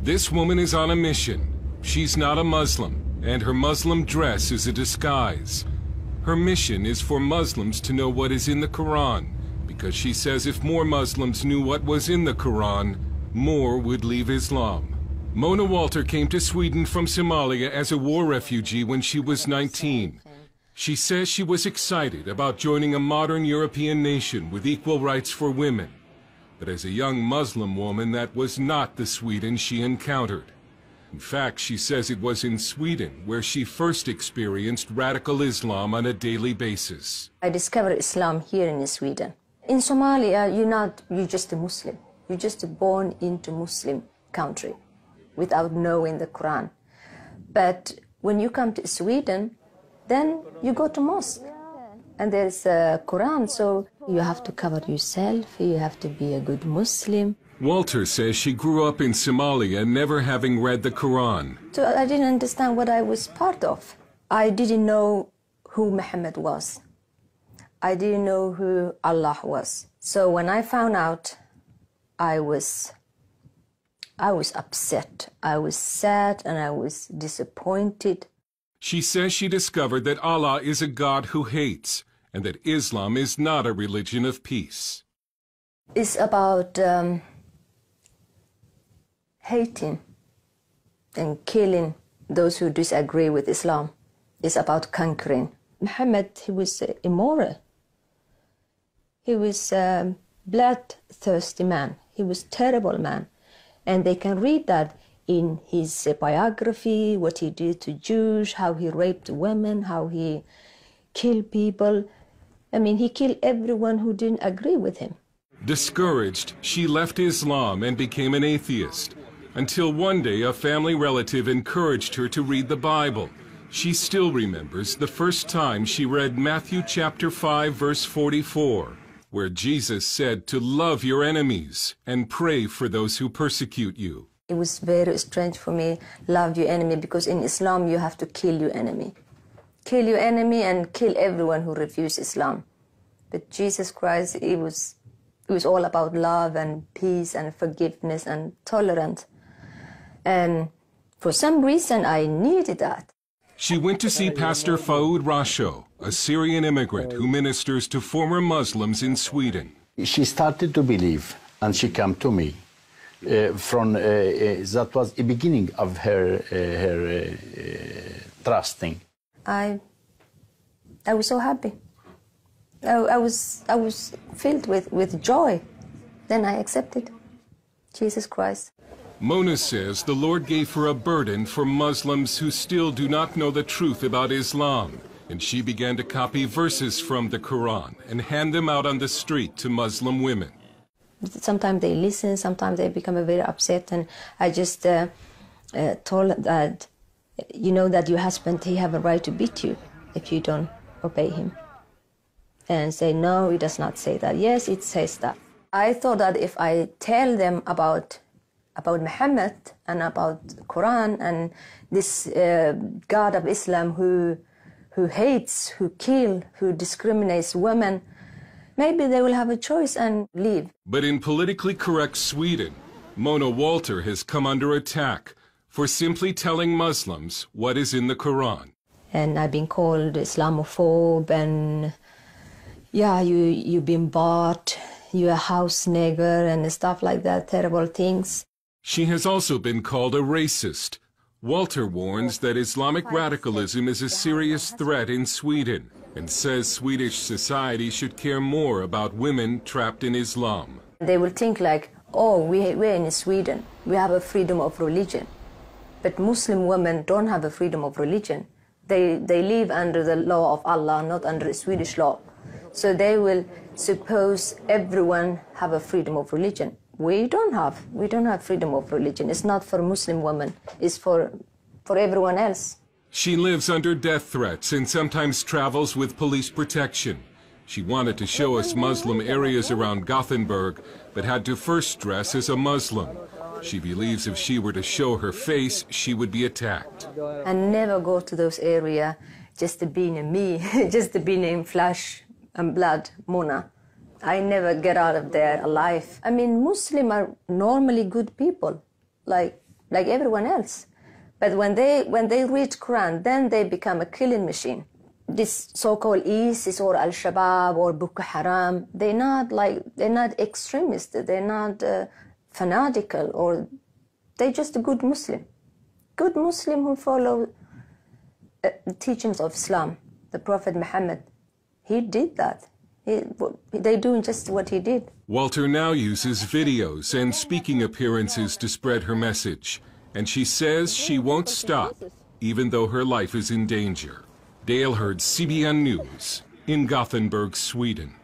This woman is on a mission. She's not a Muslim, and her Muslim dress is a disguise. Her mission is for Muslims to know what is in the Quran, because she says if more Muslims knew what was in the Quran, more would leave Islam. Mona Walter came to Sweden from Somalia as a war refugee when she was 19. She says she was excited about joining a modern European nation with equal rights for women. But as a young Muslim woman, that was not the Sweden she encountered. In fact, she says it was in Sweden where she first experienced radical Islam on a daily basis. I discovered Islam here in Sweden. In Somalia, you're just a Muslim. You're just born into Muslim country without knowing the Quran. But when you come to Sweden, then you go to mosque. And there's a Quran, so you have to cover yourself, you have to be a good Muslim. Walter says she grew up in Somalia never having read the Quran. So I didn't understand what I was part of. I didn't know who Muhammad was. I didn't know who Allah was. So when I found out, I was upset. I was sad and I was disappointed. She says she discovered that Allah is a God who hates, and that Islam is not a religion of peace. It's about hating and killing those who disagree with Islam. It's about conquering. Muhammad, he was immoral. He was a bloodthirsty man. He was a terrible man. And they can read that in his biography, what he did to Jews, how he raped women, how he killed people. I mean, he killed everyone who didn't agree with him. Discouraged, she left Islam and became an atheist, until one day a family relative encouraged her to read the Bible. She still remembers the first time she read Matthew chapter 5, verse 44, where Jesus said to love your enemies and pray for those who persecute you. It was very strange for me, love your enemy, because in Islam you have to kill your enemy. Kill your enemy and kill everyone who refuses Islam. But Jesus Christ, it was all about love and peace and forgiveness and tolerance. And for some reason, I needed that. She went to see Pastor Faoud Rasho, a Syrian immigrant who ministers to former Muslims in Sweden. She started to believe, and she came to me. That was the beginning of her trusting. I was so happy. I was filled with joy. Then I accepted Jesus Christ. Mona says the Lord gave her a burden for Muslims who still do not know the truth about Islam, and she began to copy verses from the Quran and hand them out on the street to Muslim women. Sometimes they listen, sometimes they become very upset, and I just told that, you know, that your husband, he have a right to beat you if you don't obey him. And say, no, it does not say that. Yes, it says that. I thought that if I tell them about Muhammad and about Quran and this God of Islam who hates, who kills, who discriminates women, maybe they will have a choice and leave. But in politically correct Sweden, Mona Walter has come under attack for simply telling Muslims what is in the Quran. And I've been called Islamophobe, and yeah, you've been bought, you're a house nigger and stuff like that, terrible things. She has also been called a racist. Walter warns that Islamic radicalism is a serious threat in Sweden and says Swedish society should care more about women trapped in Islam. They will think like, oh, we're in Sweden, we have a freedom of religion. But Muslim women don't have a freedom of religion. They live under the law of Allah, not under Swedish law. So they will suppose everyone have a freedom of religion. We don't have freedom of religion. It's not for Muslim women, it's for everyone else. She lives under death threats and sometimes travels with police protection. She wanted to show us Muslim areas around Gothenburg, but had to first dress as a Muslim. She believes if she were to show her face, she would be attacked. I never go to those areas just to be in me, just to be in flesh and blood, Mona. I never get out of there alive. I mean, Muslims are normally good people. Like, like everyone else. But when they read Quran, then they become a killing machine. This so-called ISIS or Al-Shabaab or Boko Haram, they're not extremists, they're not fanatical, or they're just a good Muslim who follow the teachings of Islam. The Prophet Muhammad, he did that. They're doing just what he did. Walter now uses videos and speaking appearances to spread her message, and she says she won't stop, even though her life is in danger. Dale heard CBN News in Gothenburg, Sweden.